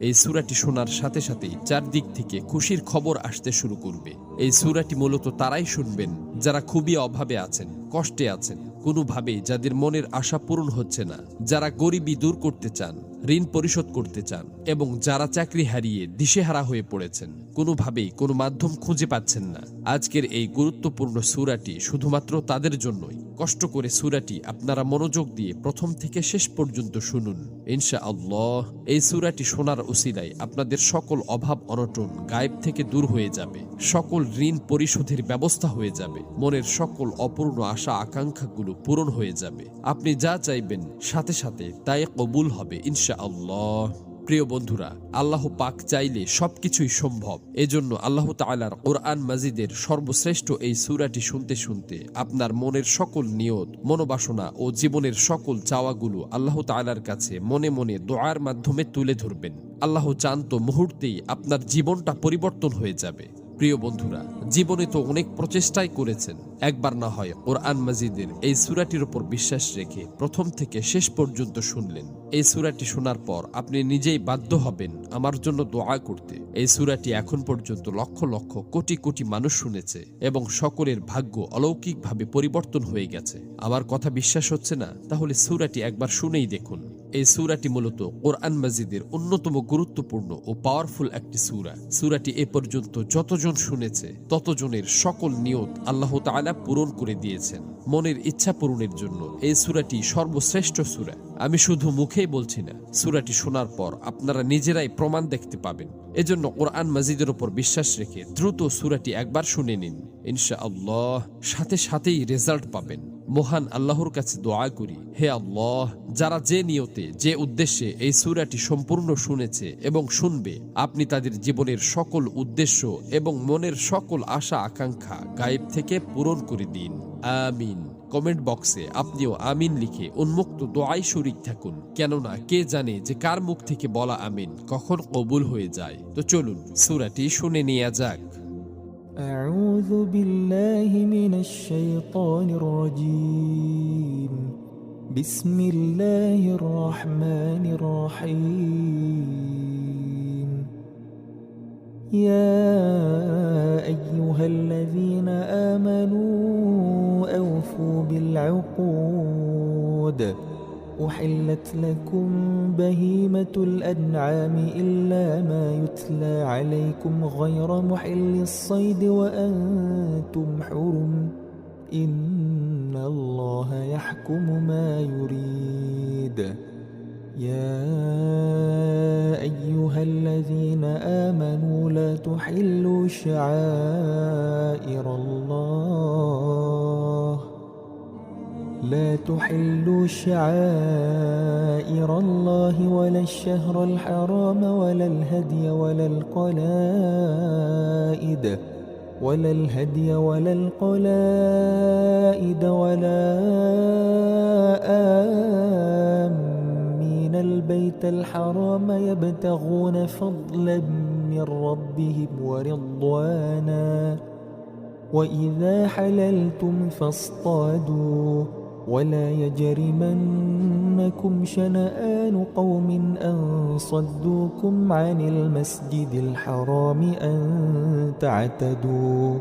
এই সূরাটি শোনার সাথে সাথেই চারদিক থেকে খুশির খবর আসতে শুরু করবে। এই সূরাটি মূলত তারাই শুনবেন যারা খুবই অভাবে আছেন, কষ্টে আছেন, কোনোভাবেই যাদের মনের আশা পূরণ হচ্ছে না, যারা গরিবি দূর করতে চান, ঋণ পরিশোধ করতে চান, এবং যারা চাকরি হারিয়ে দিশেহারা হয়ে পড়েছেন, কোনোভাবেই কোনো মাধ্যম খুঁজে পাচ্ছেন না। আজকের এই গুরুত্বপূর্ণ সূরাটি শুধুমাত্র তাদের জন্যই। কষ্ট করে সূরাটি আপনারা মনোযোগ দিয়ে প্রথম থেকে শেষ পর্যন্ত শুনুন। ইনশাআল্লাহ এই সূরাটি শোনার উসিলায় আপনাদের সকল অভাব অনটন গায়েব থেকে দূর হয়ে যাবে, সকল ঋণ পরিশোধের ব্যবস্থা হয়ে যাবে, মনের সকল অপূর্ণ আশা আকাঙ্ক্ষাগুলো পূরণ হয়ে যাবে। আপনি যা চাইবেন সাথে সাথে তাই কবুল হবে ইনশাআল্লাহ। প্রিয় বন্ধুরা, আল্লাহ পাক চাইলে সবকিছুই সম্ভব। এজন্য আল্লাহ তাআলার কোরআন মাজিদের সর্বশ্রেষ্ঠ এই সূরাটি শুনতে শুনতে আপনার মনের সকল নিয়ত, মনোবাসনা ও জীবনের সকল চাওয়াগুলো আল্লাহ তাআলার কাছে মনে মনে দোয়ার মাধ্যমে তুলে ধরবেন। আল্লাহ চান তো মুহূর্তেই আপনার জীবনটা পরিবর্তন হয়ে যাবে। প্রিয় বন্ধুরা, জীবনে তো অনেক প্রচেষ্টাই করেছেন, একবার না হয় কোরআন মাজিদের এই সূরাটির উপর বিশ্বাস রেখে প্রথম থেকে শেষ পর্যন্ত শুনলেন। এই সূরাটি শোনার পর আপনি নিজেই বাধ্য হবেন আমার জন্য দোয়া করতে। এই সূরাটি এখন পর্যন্ত লক্ষ লক্ষ কোটি কোটি মানুষ শুনেছে এবং সকলের ভাগ্য অলৌকিকভাবে পরিবর্তন হয়ে গেছে। আমার কথা বিশ্বাস হচ্ছে না? তাহলে সূরাটি একবার শুনেই দেখুন। এই সূরাটি মূলত কোরআন মাজিদের অন্যতম গুরুত্বপূর্ণ ও পাওয়ারফুল একটি সূরা। সূরাটি এ পর্যন্ত যতজন শুনেছে ততজনের সকল নিয়ত আল্লাহ তাআলা পূরণ করে দিয়েছেন। মনের ইচ্ছা পূরণের জন্য এই সূরাটি সর্বশ্রেষ্ঠ সূরা। আমি শুধু মুখেই বলছি না, সূরাটি শোনার পর আপনারা নিজেরাই প্রমাণ দেখতে পাবেন। এজন্য কোরআন মাজিদের উপর বিশ্বাস রেখে দ্রুত সূরাটি একবার শুনে নিন। ইনশাআল্লাহ সাথে সাথেই রেজাল্ট পাবেন। মহান আল্লাহর কাছে দোয়া করি, হে আল্লাহ, যারা যে নিয়তে যে উদ্দেশ্যে এই সূরাটি সম্পূর্ণ শুনেছে এবং শুনবে, আপনি তাদের জীবনের সকল উদ্দেশ্য এবং মনের সকল আশা আকাঙ্ক্ষা গায়েব থেকে পূরণ করে দিন। আমিন। কমেন্ট বক্সে আপনিও আমিন লিখে উন্মুক্ত দোয়ায় শরীক থাকুন, কেননা কে জানে যে কার মুখ থেকে বলা আমিন কখন কবুল হয়ে যায়। তো চলুন সূরাটি শুনে নেওয়া যাক। أعوذ بالله من الشيطان الرجيم بسم الله الرحمن الرحيم يا أيها الذين آمنوا أوفوا بالعقود أحلت لكم بهيمة الأنعام إلا ما يتلى عليكم غير محل الصيد وأنتم حرم إن الله يحكم ما يريد يا أيها الذين آمنوا لا تحلوا شعائر الله ولا الشهر الحرام ولا الهدي ولا القلائد ولا آمين البيت الحرام يبتغون فضلا من ربهم ورضوانا وإذا حللتم فاصطادوا ولا يجرمنكم شنآن قوم أن صدوكم عن المسجد الحرام أن تعتدوا